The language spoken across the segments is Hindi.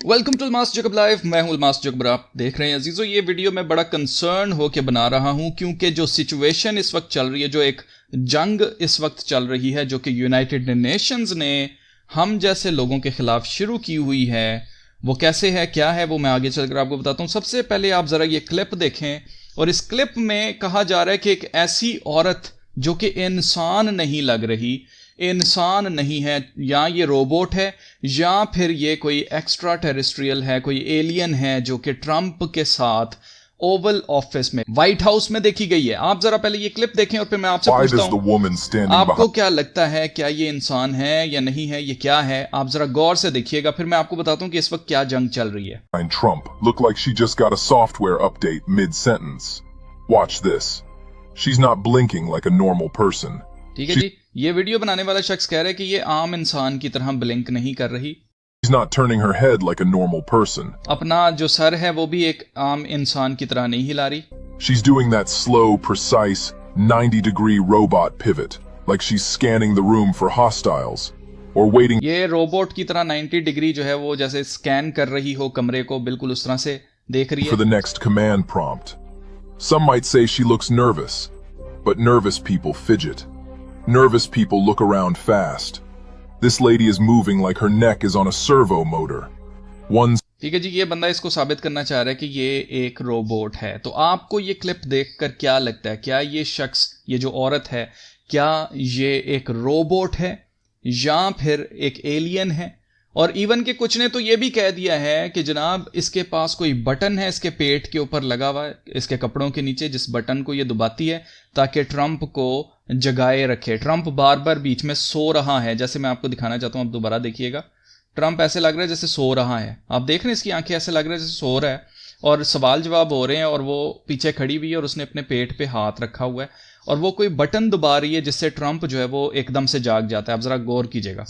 वेलकम टू मास जगब लाइव। मैं हूं मास जगबर। आप देख रहे हैं अजीजों, ये वीडियो मैं बड़ा कंसर्न होकर बना रहा हूं क्योंकि जो सिचुएशन इस वक्त चल रही है, जो एक जंग इस वक्त चल रही है जो कि यूनाइटेड नेशंस ने हम जैसे लोगों के खिलाफ शुरू की हुई है, वो कैसे है, क्या है, वो मैं आगे चलकर आपको बताता हूं। सबसे पहले आप जरा ये क्लिप देखें, और इस क्लिप में कहा जा रहा है कि एक ऐसी औरत जो कि इंसान नहीं लग रही, इंसान नहीं है, या ये रोबोट है या फिर ये कोई एक्स्ट्रा टेरेस्ट्रियल है, कोई एलियन है जो कि ट्रंप के साथ ओवल ऑफिस में, व्हाइट हाउस में देखी गई है। आप जरा पहले ये क्लिप देखें और फिर मैं आपसे पूछता हूं, आपको क्या लगता है, क्या ये इंसान है या नहीं है, ये क्या है? आप जरा गौर से देखिएगा, फिर मैं आपको बताता हूं कि इस वक्त क्या जंग चल रही है। Trump looked like she just got a software update mid-sentence. Watch this. She's not blinking like a normal person. ठीक है जी, ये वीडियो बनाने वाला शख्स कह रहा है कि ये आम इंसान की तरह ब्लिंक नहीं कर रही। She's not turning her head like a normal person. अपना जो सर है वो भी एक आम इंसान की तरह नहीं हिला रही। She's doing that slow, precise, 90-degree robot pivot, like she's scanning the room for hostiles, or waiting. ये रोबोट की तरह 90 डिग्री जो है वो जैसे स्कैन कर रही हो कमरे को, बिल्कुल उस तरह से देख रही है for the next command prompt. Some might say she looks nervous, but nervous people fidget. Nervous people look around fast. This lady is moving like her neck is on a servo motor. ठीक है जी, ये बंदा इसको साबित करना चाह रहा है कि ये एक रोबोट है। तो आपको ये क्लिप देखकर क्या लगता है, क्या ये शख्स, ये जो औरत है, क्या ये एक रोबोट है या फिर एक एलियन है? और इवन के कुछ ने तो ये भी कह दिया है कि जनाब इसके पास कोई बटन है इसके पेट के ऊपर लगा हुआ है, इसके कपड़ों के नीचे, जिस बटन को ये दबाती है ताकि ट्रंप को जगाए रखे। ट्रंप बार बार बीच में सो रहा है, जैसे मैं आपको दिखाना चाहता हूं, आप दोबारा देखिएगा। ट्रंप ऐसे लग रहा है जैसे सो रहा है, आप देख रहे हैं इसकी आंखें, ऐसे लग रहा है जैसे सो रहा है, और सवाल जवाब हो रहे हैं, और वो पीछे खड़ी हुई है और उसने अपने पेट पे हाथ रखा हुआ है और वो कोई बटन दबा रही है जिससे ट्रंप जो है वो एकदम से जाग जाता है। आप जरा गौर कीजिएगा।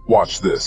Watch this.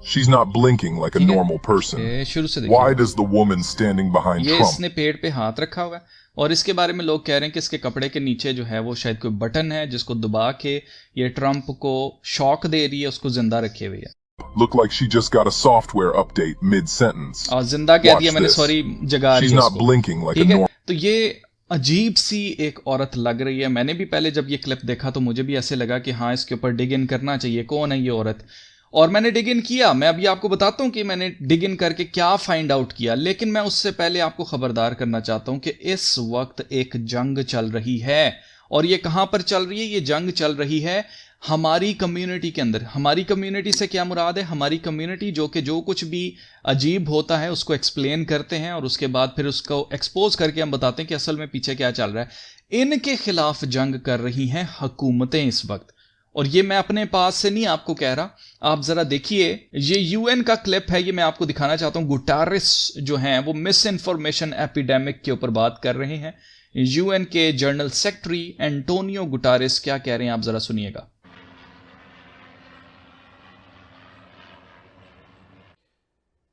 She's not blinking like a normal person. शुरू से Why does the woman standing behind ये Trump? इसने पेट पे हाथ रखा हुआ है, और इसके बारे में लोग कह रहे हैं कि इसके कपड़े के नीचे जो है वो शायद कोई बटन है जिसको दबा के ये ट्रंप को शॉक दे रही है, उसको जिंदा रखे हुए है। Look like she just got a software update mid-sentence. और जिंदा कह दिया मैंने, सॉरी, जगा रही है। She's not blinking like a normal. तो ये अजीब सी एक औरत लग रही है। मैंने भी पहले जब ये क्लिप देखा तो मुझे भी ऐसे लगा कि हाँ, इसके ऊपर डिग इन करना चाहिए, कौन है ये औरत, और मैंने डिग इन किया। मैं अभी आपको बताता हूं कि मैंने डिग इन करके क्या फाइंड आउट किया, लेकिन मैं उससे पहले आपको खबरदार करना चाहता हूं कि इस वक्त एक जंग चल रही है। और ये कहां पर चल रही है? ये जंग चल रही है हमारी कम्युनिटी के अंदर। हमारी कम्युनिटी से क्या मुराद है? हमारी कम्युनिटी जो कि जो कुछ भी अजीब होता है उसको एक्सप्लेन करते हैं और उसके बाद फिर उसको एक्सपोज करके हम बताते हैं कि असल में पीछे क्या चल रहा है। इनके खिलाफ जंग कर रही हैं हुकूमतें इस वक्त, और ये मैं अपने पास से नहीं आपको कह रहा, आप जरा देखिए, ये यूएन का क्लिप है, ये मैं आपको दिखाना चाहता हूं। गुटारेस जो हैं वो मिस इन्फॉर्मेशन एपिडेमिक के ऊपर बात कर रहे हैं। यूएन के जनरल सेक्रेटरी एंटोनियो गुटारेस क्या कह रहे हैं, आप जरा सुनिएगा।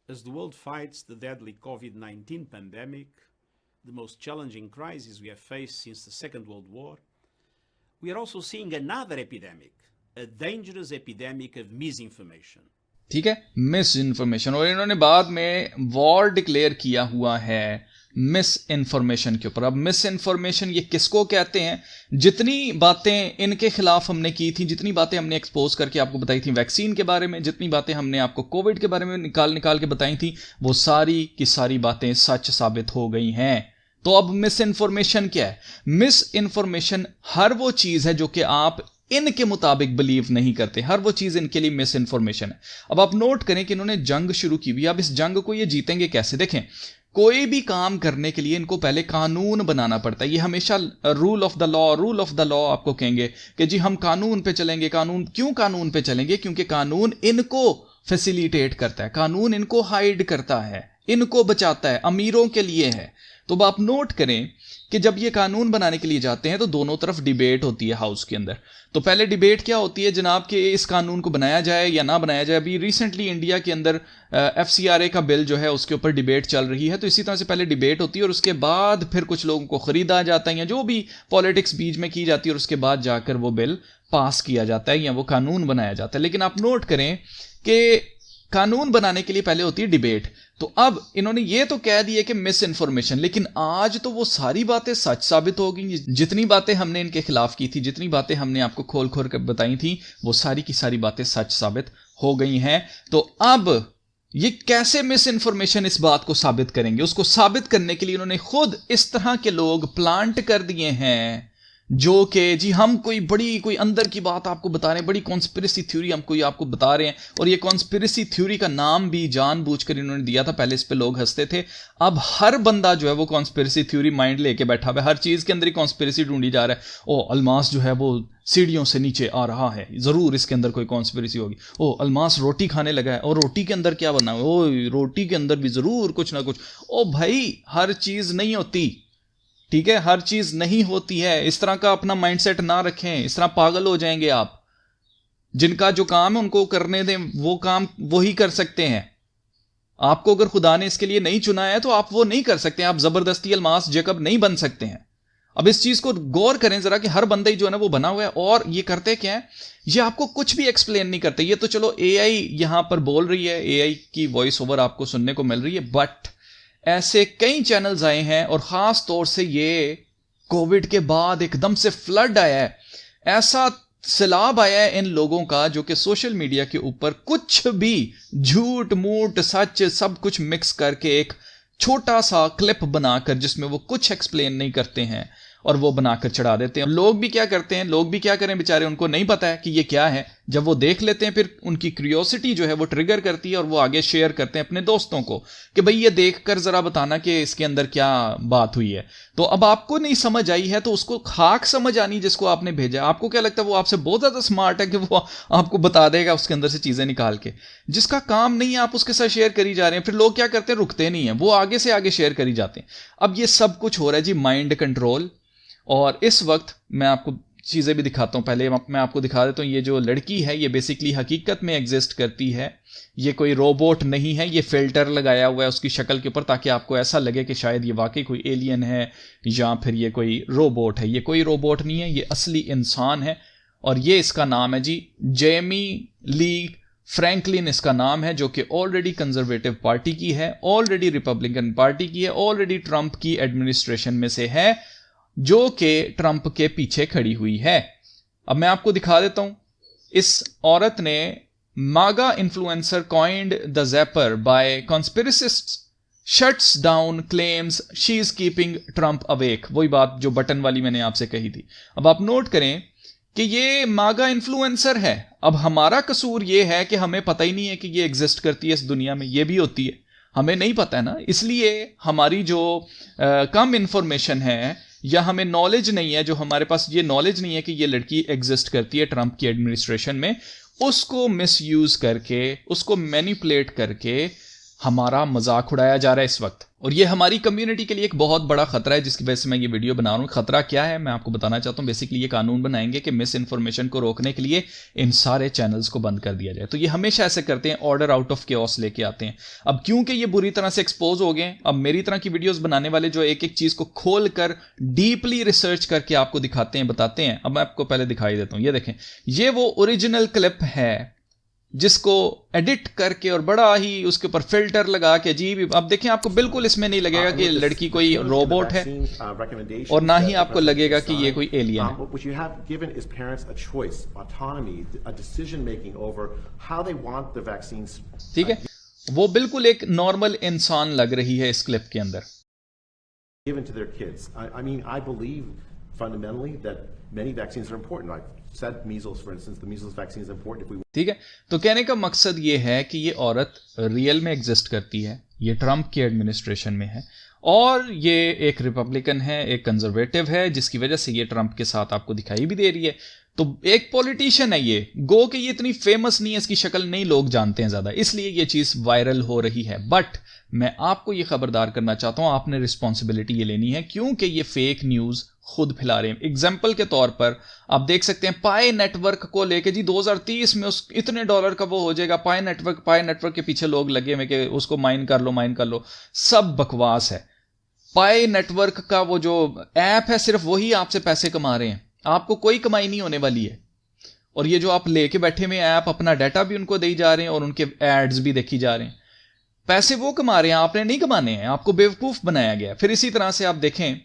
As the world fights the deadly COVID-19 pandemic, the most challenging crisis we have faced since the Second World War, we are also seeing another epidemic, a dangerous epidemic of misinformation. ठीक है, मिस इन्फॉर्मेशन, और इन्होंने बाद में वॉर डिक्लेयर किया हुआ है मिस इन्फॉर्मेशन के ऊपर। अब मिस इन्फॉर्मेशन ये किसको कहते हैं? जितनी बातें इनके खिलाफ हमने की थी, जितनी बातें हमने एक्सपोज करके आपको बताई थी वैक्सीन के बारे में, जितनी बातें हमने आपको कोविड के बारे में निकाल के बताई थी, वो सारी की सारी बातें सच साबित हो गई हैं। तो अब मिस इन्फॉर्मेशन क्या है? मिस इन्फॉर्मेशन हर वो चीज है जो कि आप इनके मुताबिक बिलीव नहीं करते, हर वो चीज इनके लिए मिस इन्फॉर्मेशन है। अब आप नोट करें कि इन्होंने जंग शुरू की हुई। अब इस जंग को ये जीतेंगे कैसे? देखें, कोई भी काम करने के लिए इनको पहले कानून बनाना पड़ता है। ये हमेशा रूल ऑफ द लॉ आपको कहेंगे कि जी हम कानून पे चलेंगे। कानून क्यों कानून पे चलेंगे? क्योंकि कानून इनको फैसिलिटेट करता है, कानून इनको हाइड करता है, इनको बचाता है, अमीरों के लिए है। तो अब आप नोट करें कि जब ये कानून बनाने के लिए जाते हैं तो दोनों तरफ डिबेट होती है हाउस के अंदर। तो पहले डिबेट क्या होती है जनाब कि इस कानून को बनाया जाए या ना बनाया जाए। अभी रिसेंटली इंडिया के अंदर FCRA का बिल जो है उसके ऊपर डिबेट चल रही है। तो इसी तरह से पहले डिबेट होती है और उसके बाद फिर कुछ लोगों को खरीदा जाता है या जो भी पॉलिटिक्स बीच में की जाती है, और उसके बाद जाकर वो बिल पास किया जाता है या वो कानून बनाया जाता है। लेकिन आप नोट करें कि कानून बनाने के लिए पहले होती है डिबेट। तो अब इन्होंने ये तो कह दिया कि मिस इन्फॉर्मेशन, लेकिन आज तो वो सारी बातें सच साबित हो गई। जितनी बातें हमने इनके खिलाफ की थी, जितनी बातें हमने आपको खोल खोल कर बताई थी, वो सारी की सारी बातें सच साबित हो गई हैं। तो अब ये कैसे मिस इन्फॉर्मेशन इस बात को साबित करेंगे? उसको साबित करने के लिए इन्होंने खुद इस तरह के लोग प्लांट कर दिए हैं, जो कि जी हम कोई अंदर की बात आपको बता रहे हैं, बड़ी कॉन्स्पिरेसी थ्योरी हम कोई आपको बता रहे हैं। और ये कॉन्स्पिरेसी थ्योरी का नाम भी जानबूझकर इन्होंने दिया था। पहले इस पे लोग हंसते थे, अब हर बंदा जो है वो कॉन्स्पिरेसी थ्योरी माइंड लेके बैठा हुआ है। हर चीज के अंदर ही कॉन्स्पिरेसी ढूंढी जा रहा है। ओ अलमास जो है वो सीढ़ियों से नीचे आ रहा है, जरूर इसके अंदर कोई कॉन्स्पिरेसी होगी। ओ अलमास रोटी खाने लगा है, और रोटी के अंदर क्या बना है, ओ रोटी के अंदर भी जरूर कुछ ना कुछ। ओ भाई हर चीज नहीं होती, ठीक है, हर चीज नहीं होती है। इस तरह का अपना माइंडसेट ना रखें, इस तरह पागल हो जाएंगे आप। जिनका जो काम है उनको करने दें, वो काम वही कर सकते हैं। आपको अगर खुदा ने इसके लिए नहीं चुना है तो आप वो नहीं कर सकते। आप जबरदस्ती अलमास जेकब नहीं बन सकते हैं। अब इस चीज को गौर करें जरा कि हर बंदा ही जो है ना वो बना हुआ है, और ये करते क्या है, ये आपको कुछ भी एक्सप्लेन नहीं करते। ये तो चलो एआई यहां पर बोल रही है, एआई की वॉइस ओवर आपको सुनने को मिल रही है, बट ऐसे कई चैनल्स आए हैं, और खास तौर से ये कोविड के बाद एकदम से फ्लड आया है, ऐसा सैलाब आया है इन लोगों का, जो कि सोशल मीडिया के ऊपर कुछ भी झूठ मूठ सच सब कुछ मिक्स करके एक छोटा सा क्लिप बनाकर, जिसमें वो कुछ एक्सप्लेन नहीं करते हैं, और वो बनाकर चढ़ा देते हैं। लोग भी क्या करते हैं, लोग भी क्या करें बेचारे, उनको नहीं पता है कि ये क्या है। जब वो देख लेते हैं, फिर उनकी क्यूरियोसिटी जो है वो ट्रिगर करती है, और वो आगे शेयर करते हैं अपने दोस्तों को कि भाई ये देखकर जरा बताना कि इसके अंदर क्या बात हुई है। तो अब आपको नहीं समझ आई है तो उसको खाक समझ आनी जिसको आपने भेजा। आपको क्या लगता है वो आपसे बहुत ज्यादा स्मार्ट है कि वो आपको बता देगा उसके अंदर से चीजें निकाल के? जिसका काम नहीं है आप उसके साथ शेयर करी जा रहे हैं। फिर लोग क्या करते हैं, रुकते नहीं है, वो आगे से आगे शेयर करी जाते हैं। अब ये सब कुछ हो रहा है जी माइंड कंट्रोल। और इस वक्त मैं आपको चीज़ें भी दिखाता हूँ। पहले मैं आपको दिखा देता हूँ, ये जो लड़की है ये बेसिकली हकीकत में एग्जिस्ट करती है। ये कोई रोबोट नहीं है, ये फिल्टर लगाया हुआ है उसकी शक्ल के ऊपर, ताकि आपको ऐसा लगे कि शायद ये वाकई कोई एलियन है या फिर ये कोई रोबोट है। ये कोई रोबोट नहीं है, ये असली इंसान है। और ये इसका नाम है जी जेमी ली फ्रैंकलिन इसका नाम है, जो कि ऑलरेडी कंजर्वेटिव पार्टी की है, ऑलरेडी रिपब्लिकन पार्टी की है, ऑलरेडी ट्रंप की एडमिनिस्ट्रेशन में से है, जो कि ट्रंप के पीछे खड़ी हुई है। अब मैं आपको दिखा देता हूं, इस औरत ने MAGA influencer coined the zapper by conspiracists shuts down claims she is keeping Trump awake. वही बात जो बटन वाली मैंने आपसे कही थी। अब आप नोट करें कि ये मागा इन्फ्लुएंसर है। अब हमारा कसूर ये है कि हमें पता ही नहीं है कि ये एग्जिस्ट करती है इस दुनिया में, ये भी होती है, हमें नहीं पता है ना। इसलिए हमारी जो कम इंफॉर्मेशन है, या हमें नॉलेज नहीं है, जो हमारे पास ये नॉलेज नहीं है कि ये लड़की एग्जिस्ट करती है ट्रंप की एडमिनिस्ट्रेशन में, उसको मिसयूज करके, उसको मैनिपुलेट करके हमारा मजाक उड़ाया जा रहा है इस वक्त। और ये हमारी कम्युनिटी के लिए एक बहुत बड़ा खतरा है, जिसकी वजह से मैं ये वीडियो बना रहा हूँ। खतरा क्या है मैं आपको बताना चाहता हूँ। बेसिकली ये कानून बनाएंगे कि मिस इन्फॉर्मेशन को रोकने के लिए इन सारे चैनल्स को बंद कर दिया जाए। तो ये हमेशा ऐसे करते हैं, ऑर्डर आउट ऑफ केओस लेके आते हैं। अब क्योंकि ये बुरी तरह से एक्सपोज हो गए, अब मेरी तरह की वीडियोस बनाने वाले जो एक एक चीज को खोल कर डीपली रिसर्च करके आपको दिखाते हैं, बताते हैं। अब मैं आपको पहले दिखाई देता हूँ, ये देखें, ये वो ओरिजिनल क्लिप है जिसको एडिट करके और बड़ा ही उसके ऊपर फिल्टर लगा के अजीब, अब देखें आपको बिल्कुल इसमें नहीं लगेगा कि लड़की कोई रोबोट है, और ना ही आपको लगेगा कि ये कोई एलियन है। ठीक है, वो बिल्कुल एक नॉर्मल इंसान लग रही है इस क्लिप के अंदर। Given to their kids. I mean, I believe fundamentally that many vaccines are important. I've said measles, for instance, the measles vaccine is important if we. ठीक है, तो कहने का मकसद ये है कि ये औरत रियल में एग्जिस्ट करती है, ये ट्रंप की एडमिनिस्ट्रेशन में है, और ये एक रिपब्लिकन है, एक कंजर्वेटिव है, जिसकी वजह से ये ट्रंप के साथ आपको दिखाई भी दे रही है। तो एक पॉलिटिशियन है ये, गो कि ये इतनी फेमस नहीं है, इसकी शक्ल नहीं लोग जानते हैं ज्यादा, इसलिए ये चीज वायरल हो रही है। बट मैं आपको ये खबरदार करना चाहता हूं, आपने रिस्पॉन्सिबिलिटी ये लेनी है, क्योंकि ये फेक न्यूज खुद फैला रहे हैं। एग्जाम्पल के तौर पर आप देख सकते हैं पाई नेटवर्क को लेके जी 2030 में उस इतने डॉलर का वो हो जाएगा। पाई नेटवर्क के पीछे लोग लगे हुए कि उसको माइन कर लो, सब बकवास है। पाई नेटवर्क का वो जो ऐप है, सिर्फ वही आपसे पैसे कमा रहे हैं, आपको कोई कमाई नहीं होने वाली है। और ये जो आप लेके बैठे हुए ऐप, अपना डाटा भी उनको दे जा रहे हैं और उनके एड्स भी देखी जा रहे हैं। पैसे वो कमा रहे हैं, आपने नहीं कमाने हैं, आपको बेवकूफ बनाया गया। फिर इसी तरह से आप देखें,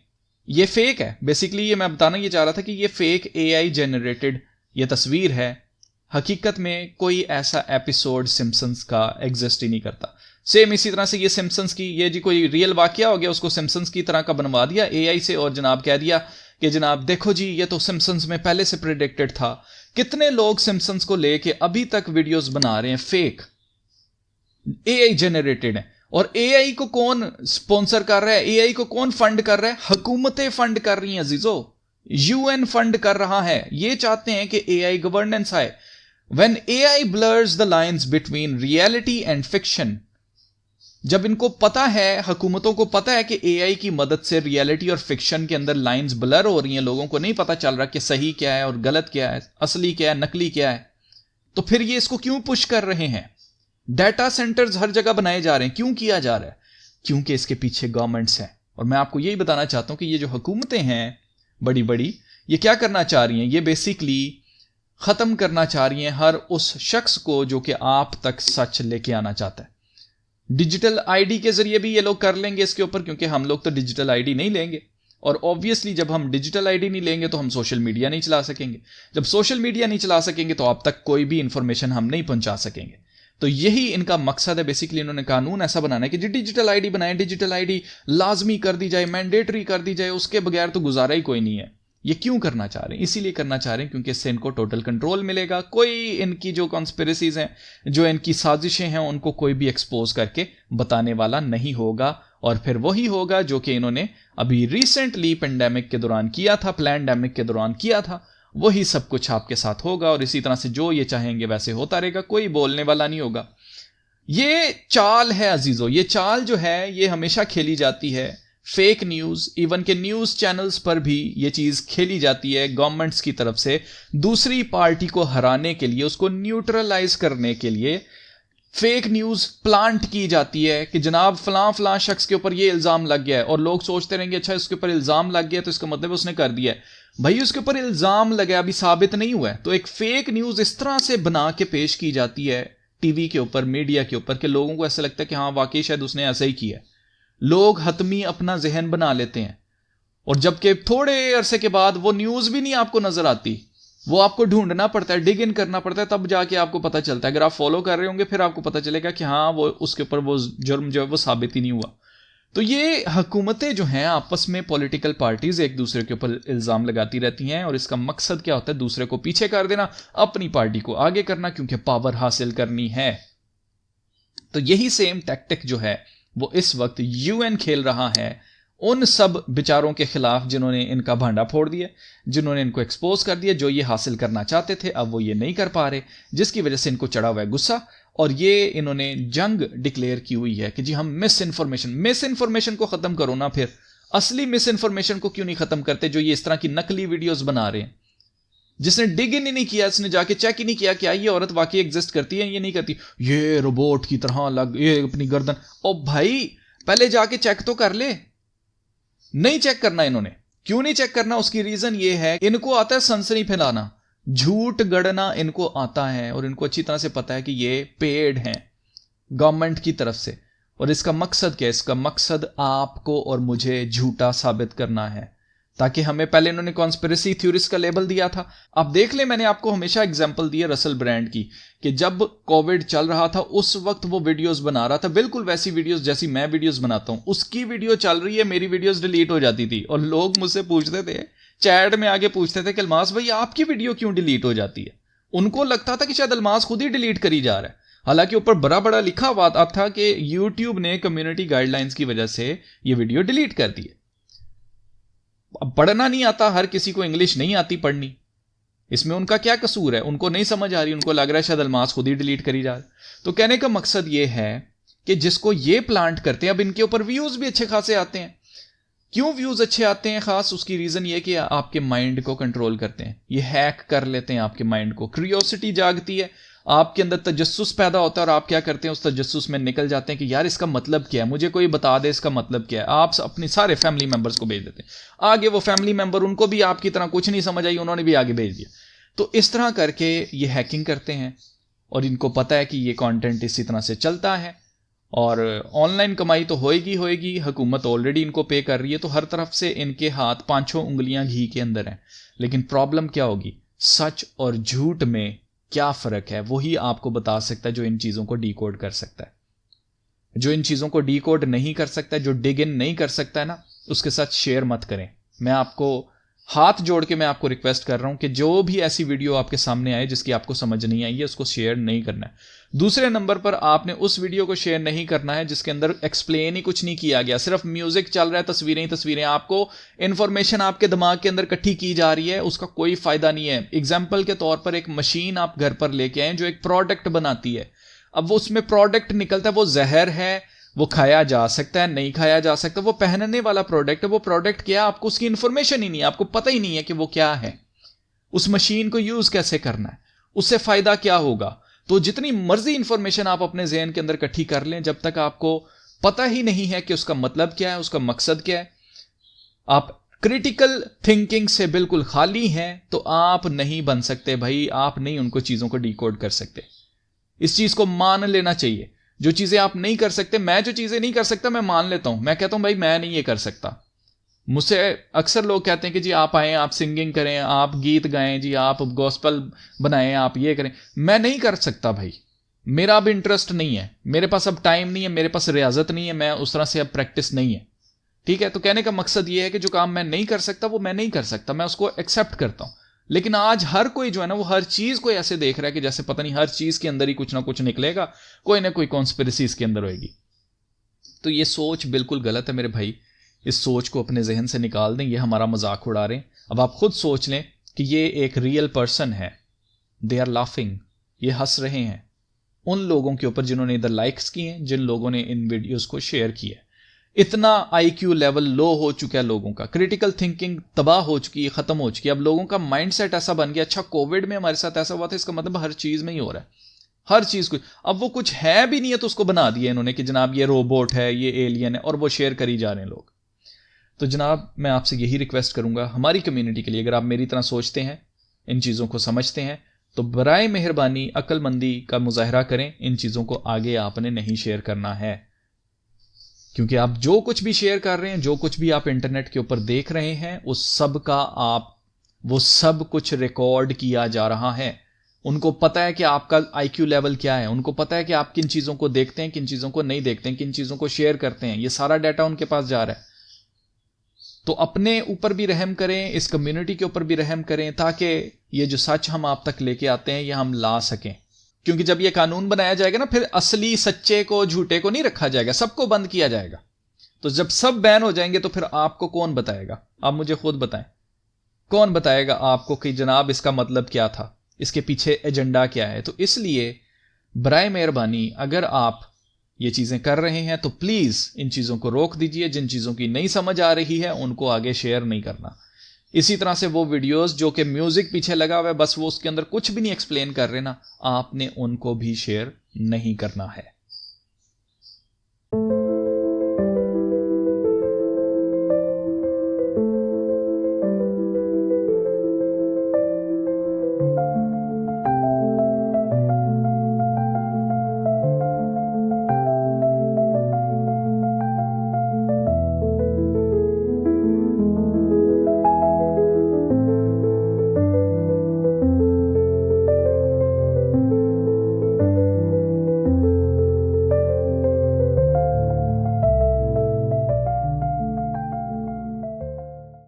ये फेक है बेसिकली। ये मैं बताना ये चाह रहा था कि ये फेक AI जनरेटेड ये तस्वीर है। हकीकत में कोई ऐसा एपिसोड सिम्पसन्स का एग्जिस्ट ही नहीं करता। सेम इसी तरह से ये सिम्पसन्स की, ये जी कोई रियल वाकया हो गया, उसको सिम्पसन्स की तरह का बनवा दिया AI से, और जनाब कह दिया कि जनाब देखो जी ये तो सिम्पसन्स में पहले से प्रेडिक्टेड था। कितने लोग सिम्पसन्स को लेके अभी तक वीडियोस बना रहे हैं, फेक AI जनरेटेड है। और AI को कौन स्पॉन्सर कर रहा है, AI को कौन फंड कर रहा है? हुकूमतें फंड कर रही हैं अजीजो, UN फंड कर रहा है। ये चाहते हैं कि AI गवर्नेंस आए। When AI blurs the lines between reality and fiction, जब इनको पता है, हुकूमतों को पता है कि AI की मदद से रियलिटी और फिक्शन के अंदर लाइंस ब्लर हो रही हैं, लोगों को नहीं पता चल रहा कि सही क्या है और गलत क्या है, असली क्या है, नकली क्या है, तो फिर ये इसको क्यों पुश कर रहे हैं? डाटा सेंटर्स हर जगह बनाए जा रहे हैं। क्यों किया जा रहा है? क्योंकि इसके पीछे गवर्नमेंट्स हैं। और मैं आपको यही बताना चाहता हूं कि ये जो हुकूमतें हैं बड़ी बड़ी, ये क्या करना चाह रही हैं? ये बेसिकली खत्म करना चाह रही हैं हर उस शख्स को जो कि आप तक सच लेके आना चाहता है। डिजिटल आईडी के जरिए भी ये लोग कर लेंगे इसके ऊपर, क्योंकि हम लोग तो डिजिटल आईडी नहीं लेंगे। और ऑब्वियसली जब हम डिजिटल आईडी नहीं लेंगे तो हम सोशल मीडिया नहीं चला सकेंगे। जब सोशल मीडिया नहीं चला सकेंगे तो आप तक कोई भी इंफॉर्मेशन हम नहीं पहुंचा सकेंगे। तो यही इनका मकसद है बेसिकली। इन्होंने कानून ऐसा बनाना है कि जो डिजिटल आईडी बनाए, डिजिटल आईडी लाजमी कर दी जाए, मैंडेटरी कर दी जाए, उसके बगैर तो गुजारा ही कोई नहीं है। ये क्यों करना चाह रहे हैं? इसीलिए करना चाह रहे हैं क्योंकि इससे इनको टोटल कंट्रोल मिलेगा। कोई इनकी जो कॉन्स्पिरेसीज हैं, जो इनकी साजिशें हैं, उनको कोई भी एक्सपोज करके बताने वाला नहीं होगा। और फिर वही होगा जो कि इन्होंने अभी रिसेंटली पेंडेमिक के दौरान किया था, प्लैंडेमिक के दौरान किया था, वही सब कुछ आपके साथ होगा। और इसी तरह से जो ये चाहेंगे वैसे होता रहेगा, कोई बोलने वाला नहीं होगा। ये चाल है अजीजों, ये चाल जो है ये हमेशा खेली जाती है। फेक न्यूज, इवन के न्यूज चैनल्स पर भी ये चीज खेली जाती है गवर्नमेंट्स की तरफ से, दूसरी पार्टी को हराने के लिए, उसको न्यूट्रलाइज करने के लिए फेक न्यूज प्लांट की जाती है कि जनाब फलां फलां शख्स के ऊपर ये इल्जाम लग गया है। और लोग सोचते रहेंगे अच्छा इसके ऊपर इल्जाम लग गया तो इसका मतलब उसने कर दिया है। भाई उसके ऊपर इल्जाम लगा, अभी साबित नहीं हुआ है। तो एक फेक न्यूज इस तरह से बना के पेश की जाती है टीवी के ऊपर, मीडिया के ऊपर, कि लोगों को ऐसा लगता है कि हाँ वाकई शायद उसने ऐसा ही किया है। लोग हतमी अपना जहन बना लेते हैं। और जबकि थोड़े अरसे के बाद वो न्यूज भी नहीं आपको नजर आती, वो आपको ढूंढना पड़ता है, डिग इन करना पड़ता है, तब जाके आपको पता चलता है। अगर आप फॉलो कर रहे होंगे फिर आपको पता चलेगा कि हाँ वो उसके ऊपर वो जुर्म जो है वो साबित ही नहीं हुआ। तो ये हुकूमतें जो हैं आपस में, पॉलिटिकल पार्टीज एक दूसरे के ऊपर इल्जाम लगाती रहती हैं। और इसका मकसद क्या होता है? दूसरे को पीछे कर देना, अपनी पार्टी को आगे करना, क्योंकि पावर हासिल करनी है। तो यही सेम टैक्टिक जो है वो इस वक्त UN खेल रहा है उन सब बेचारों के खिलाफ जिन्होंने इनका भांडा फोड़ दिया, जिन्होंने इनको एक्सपोज कर दिया, जो ये हासिल करना चाहते थे अब वो ये नहीं कर पा रहे, जिसकी वजह से इनको चढ़ा हुआ है गुस्सा। और ये इन्होंने जंग डिक्लेयर की हुई है कि जी हम मिस इन्फॉर्मेशन को खत्म करो ना। फिर असली मिस इन्फॉर्मेशन को क्यों नहीं खत्म करते? जो ये इस तरह की नकली वीडियोस बना रहे हैं, जिसने डिग इन ही नहीं किया, इसने जाके चेक ही नहीं किया क्या ये औरत वाकई एग्जिस्ट करती है, ये नहीं करती, ये रोबोट की तरह लग, ये अपनी गर्दन। ओ भाई पहले जाके चेक तो कर ले। नहीं चेक करना इन्होंने। क्यों नहीं चेक करना? उसकी रीजन ये है, इनको आता है सनसनी फैलाना, झूठ गढ़ना इनको आता है। और इनको अच्छी तरह से पता है कि ये पेड हैं गवर्नमेंट की तरफ से। और इसका मकसद क्या है? इसका मकसद आपको और मुझे झूठा साबित करना है, ताकि हमें, पहले इन्होंने कॉन्स्पिरेसी थ्योरिस्ट का लेबल दिया था। आप देख ले, मैंने आपको हमेशा एग्जांपल दी है रसल ब्रांड की, कि जब कोविड चल रहा था उस वक्त वो वीडियोस बना रहा था, बिल्कुल वैसी वीडियोस जैसी मैं वीडियोस बनाता हूं। उसकी वीडियो चल रही है, मेरी वीडियोस डिलीट हो जाती थी। और लोग मुझसे पूछते थे, चैट में आगे पूछते थे कि अलमास भाई आपकी वीडियो क्यों डिलीट हो जाती है? उनको लगता था कि शायद अलमास खुद ही डिलीट करी जा रहा है, हालांकि ऊपर बड़ा बड़ा लिखा हुआ था कि यूट्यूब ने कम्युनिटी गाइडलाइंस की वजह से ये वीडियो डिलीट कर दी है। अब पढ़ना नहीं आता, हर किसी को इंग्लिश नहीं आती पढ़नी, इसमें उनका क्या कसूर है? उनको नहीं समझ आ रही, उनको लग रहा है शायद अलमास खुद ही डिलीट करी जा रहा है। तो कहने का मकसद ये है कि जिसको ये प्लांट करते हैं, अब इनके ऊपर व्यूज भी अच्छे खासे आते हैं। क्यों व्यूज अच्छे आते हैं? खास उसकी रीजन ये कि आपके माइंड को कंट्रोल करते हैं, ये हैक कर लेते हैं आपके माइंड को। क्यूरियोसिटी जागती है, आपके अंदर तजस्सुस पैदा होता है, और आप क्या करते हैं? उस तजस्सुस में निकल जाते हैं कि यार इसका मतलब क्या है, मुझे कोई बता दे इसका मतलब क्या है। आप अपने सारे फैमिली मेंबर्स को भेज देते हैं आगे। वो फैमिली मेंबर, उनको भी आपकी तरह कुछ नहीं समझ आई, उन्होंने भी आगे भेज दिया। तो इस तरह करके ये हैकिंग करते हैं और इनको पता है कि ये कंटेंट इसी तरह से चलता है और ऑनलाइन कमाई तो होएगी होएगी, हुकूमत ऑलरेडी इनको पे कर रही है, तो हर तरफ से इनके हाथ पांचों उंगलियां घी के अंदर हैं। लेकिन प्रॉब्लम क्या होगी, सच और झूठ में क्या फ़र्क है, वही आपको बता सकता है जो इन चीज़ों को डीकोड कर सकता है। जो इन चीज़ों को डीकोड नहीं कर सकता है, जो डिग इन नहीं कर सकता है ना, उसके साथ शेयर मत करें। मैं आपको हाथ जोड़ के मैं आपको रिक्वेस्ट कर रहा हूं कि जो भी ऐसी वीडियो आपके सामने आए जिसकी आपको समझ नहीं आई है, उसको शेयर नहीं करना है। दूसरे नंबर पर आपने उस वीडियो को शेयर नहीं करना है जिसके अंदर एक्सप्लेन ही कुछ नहीं किया गया, सिर्फ म्यूजिक चल रहा है, तस्वीरें ही तस्वीरें, आपको इंफॉर्मेशन आपके दिमाग के अंदर इकट्ठी की जा रही है, उसका कोई फायदा नहीं है। एग्जाम्पल के तौर पर एक मशीन आप घर पर लेके आए जो एक प्रोडक्ट बनाती है, अब वो उसमें प्रोडक्ट निकलता है, वो जहर है, वो खाया जा सकता है, नहीं खाया जा सकता, वो पहनने वाला प्रोडक्ट है, वो प्रोडक्ट क्या, आपको उसकी इंफॉर्मेशन ही नहीं है, आपको पता ही नहीं है कि वो क्या है, उस मशीन को यूज कैसे करना है, उससे फायदा क्या होगा। तो जितनी मर्जी इंफॉर्मेशन आप अपने ज़हन के अंदर इकट्ठी कर लें, जब तक आपको पता ही नहीं है कि उसका मतलब क्या है, उसका मकसद क्या है, आप क्रिटिकल थिंकिंग से बिल्कुल खाली हैं, तो आप नहीं बन सकते भाई, आप नहीं उनको चीजों को डिकोड कर सकते। इस चीज को मान लेना चाहिए। जो चीजें आप नहीं कर सकते, मैं जो चीजें नहीं कर सकता मैं मान लेता हूं, मैं कहता हूं भाई मैं नहीं ये कर सकता। मुझसे अक्सर लोग कहते हैं कि जी आप आएं, आप सिंगिंग करें, आप गीत गाएं, जी आप गॉस्पेल बनाएं, आप ये करें, मैं नहीं कर सकता भाई, मेरा अब इंटरेस्ट नहीं है, मेरे पास अब टाइम नहीं है, मेरे पास रियाजत नहीं है, मैं उस तरह से अब प्रैक्टिस नहीं है। ठीक है, तो कहने का मकसद ये है कि जो काम मैं नहीं कर सकता वो मैं नहीं कर सकता, मैं उसको एक्सेप्ट करता हूं। लेकिन आज हर कोई जो है ना, वो हर चीज को ऐसे देख रहा है कि जैसे पता नहीं हर चीज के अंदर ही कुछ ना कुछ निकलेगा, कोई ना कोई कॉन्स्पिरेसी इसके अंदर होगी। तो ये सोच बिल्कुल गलत है मेरे भाई, इस सोच को अपने जहन से निकाल दें, ये हमारा मजाक उड़ा रहे हैं। अब आप खुद सोच लें कि ये एक रियल पर्सन है, दे आर लाफिंग, ये हंस रहे हैं उन लोगों के ऊपर जिन्होंने इधर लाइक्स किए हैं, जिन लोगों ने इन वीडियोस को शेयर किया। इतना आईक्यू लेवल लो हो चुका है लोगों का, क्रिटिकल थिंकिंग तबाह हो चुकी है, खत्म हो चुकी है। अब लोगों का माइंडसेट ऐसा बन गया, अच्छा कोविड में हमारे साथ ऐसा हुआ था, इसका मतलब हर चीज में ही हो रहा है, हर चीज को। अब वो कुछ है भी नहीं है तो उसको बना दिया इन्होंने कि जनाब ये रोबोट है, ये एलियन है, और वो शेयर करी जा रहे हैं लोग। तो जनाब मैं आपसे यही रिक्वेस्ट करूंगा हमारी कम्युनिटी के लिए, अगर आप मेरी तरह सोचते हैं, इन चीज़ों को समझते हैं, तो बराए मेहरबानी अक्लमंदी का मुजाहरा करें, इन चीज़ों को आगे आपने नहीं शेयर करना है। क्योंकि आप जो कुछ भी शेयर कर रहे हैं, जो कुछ भी आप इंटरनेट के ऊपर देख रहे हैं, उस सब का वो सब कुछ रिकॉर्ड किया जा रहा है। उनको पता है कि आपका आईक्यू लेवल क्या है, उनको पता है कि आप किन चीज़ों को देखते हैं, किन चीज़ों को नहीं देखते हैं, किन चीज़ों को शेयर करते हैं, ये सारा डाटा उनके पास जा रहा है। तो अपने ऊपर भी रहम करें, इस कम्युनिटी के ऊपर भी रहम करें, ताकि ये जो सच हम आप तक लेके आते हैं ये हम ला सकें। क्योंकि जब ये कानून बनाया जाएगा ना, फिर असली सच्चे को झूठे को नहीं रखा जाएगा, सबको बंद किया जाएगा। तो जब सब बैन हो जाएंगे तो फिर आपको कौन बताएगा? आप मुझे खुद बताएं, कौन बताएगा आपको कि जनाब इसका मतलब क्या था, इसके पीछे एजेंडा क्या है? तो इसलिए बराए मेहरबानी अगर आप ये चीज़ें कर रहे हैं तो प्लीज़ इन चीज़ों को रोक दीजिए। जिन चीज़ों की नहीं समझ आ रही है उनको आगे शेयर नहीं करना। इसी तरह से वो वीडियोस जो कि म्यूजिक पीछे लगा हुआ है, बस वो उसके अंदर कुछ भी नहीं एक्सप्लेन कर रहे ना, आपने उनको भी शेयर नहीं करना है।